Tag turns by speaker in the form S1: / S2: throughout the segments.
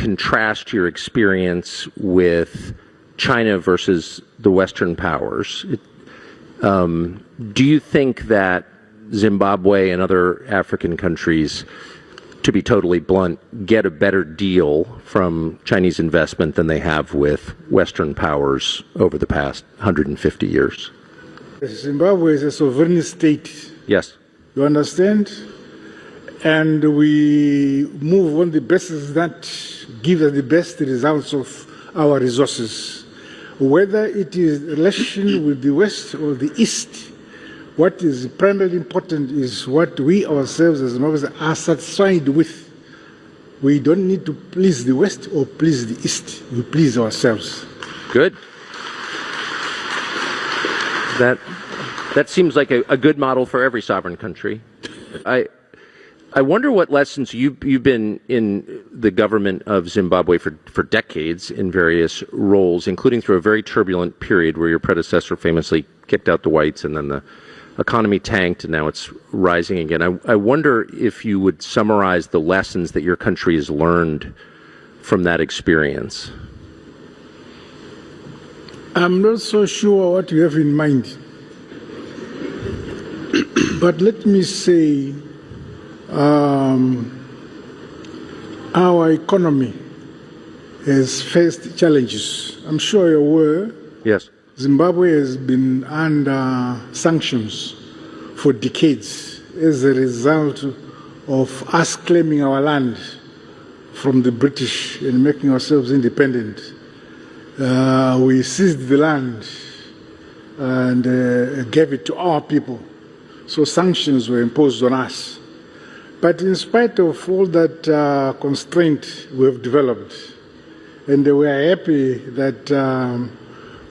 S1: contrast your experience with China versus the Western powers, do you think that Zimbabwe and other African countries, to be totally blunt, get a better deal from Chinese investment than they have with Western powers over the past 150 years?
S2: Zimbabwe is a sovereign state.
S1: Yes.
S2: You understand? And we move on the basis that give us the best results of our resources. Whether it is relation with the West or the East, what is primarily important is what we ourselves as Zimbabweans are satisfied with. We don't need to please the West or please the East. We please ourselves.
S1: Good. That seems like a good model for every sovereign country. I wonder what lessons you've been in the government of Zimbabwe for decades in various roles, including through a very turbulent period where your predecessor famously kicked out the whites and then the economy tanked and now it's rising again. I wonder if you would summarize the lessons that your country has learned from that experience.
S2: I'm not so sure what you have in mind. But let me say, our economy has faced challenges. I'm sure you're aware.
S1: Yes.
S2: Zimbabwe has been under sanctions for decades as a result of us claiming our land from the British and making ourselves independent. We seized the land and gave it to our people. So sanctions were imposed on us. But in spite of all that constraint we have developed, and we are happy that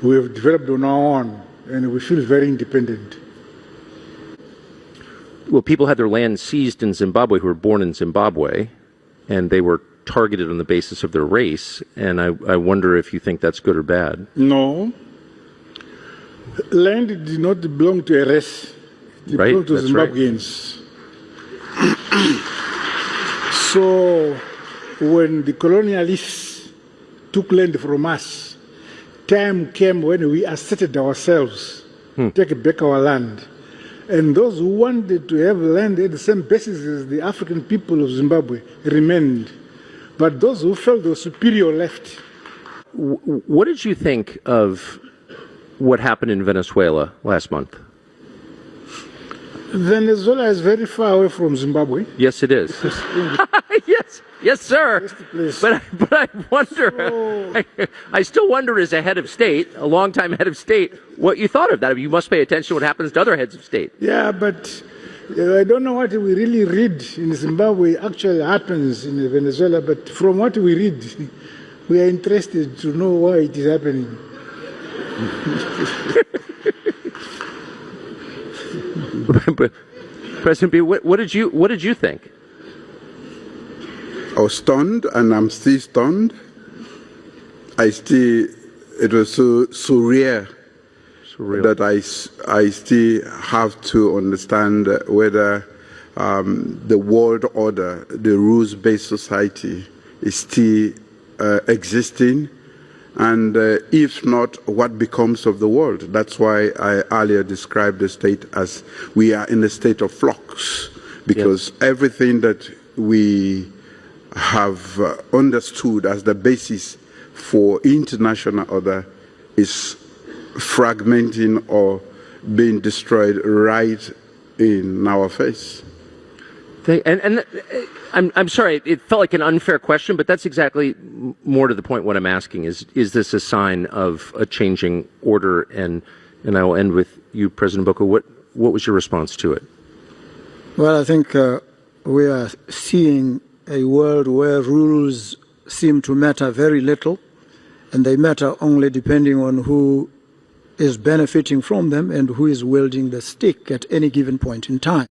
S2: we have developed on our own, and we feel very independent.
S1: Well, people had their land seized in Zimbabwe who were born in Zimbabwe, and they were targeted on the basis of their race, and I wonder if you think that's good or bad.
S2: No. Land did not belong to a race. It belonged to Zimbabweans. Right. So when the colonialists took land from us, time came when we asserted ourselves, take back our land. And those who wanted to have land at the same basis as the African people of Zimbabwe remained. But those who felt they were superior left.
S1: What did you think of what happened in Venezuela last month?
S2: Venezuela is very far away from Zimbabwe.
S1: Yes, it is. yes, sir. But I wonder, I still wonder as a head of state, a longtime head of state, what you thought of that. I mean, you must pay attention to what happens to other heads of state.
S2: Yeah, but I don't know what we really read in Zimbabwe actually happens in Venezuela, but from what we read, we are interested to know why it is happening.
S1: President B, what did you think?
S3: I was stunned, and I'm still stunned. It was so surreal that I still have to understand whether the world order, the rules-based society, is still existing. And if not, what becomes of the world? That's why I earlier described the state as we are in a state of flux, because everything that we have understood as the basis for international order is fragmenting or being destroyed right in our face.
S1: And I'm sorry, it felt like an unfair question, but that's exactly more to the point what I'm asking is this a sign of a changing order? And I will end with you, President Boko. What was your response to it?
S4: Well, I think we are seeing a world where rules seem to matter very little, and they matter only depending on who is benefiting from them and who is wielding the stick at any given point in time.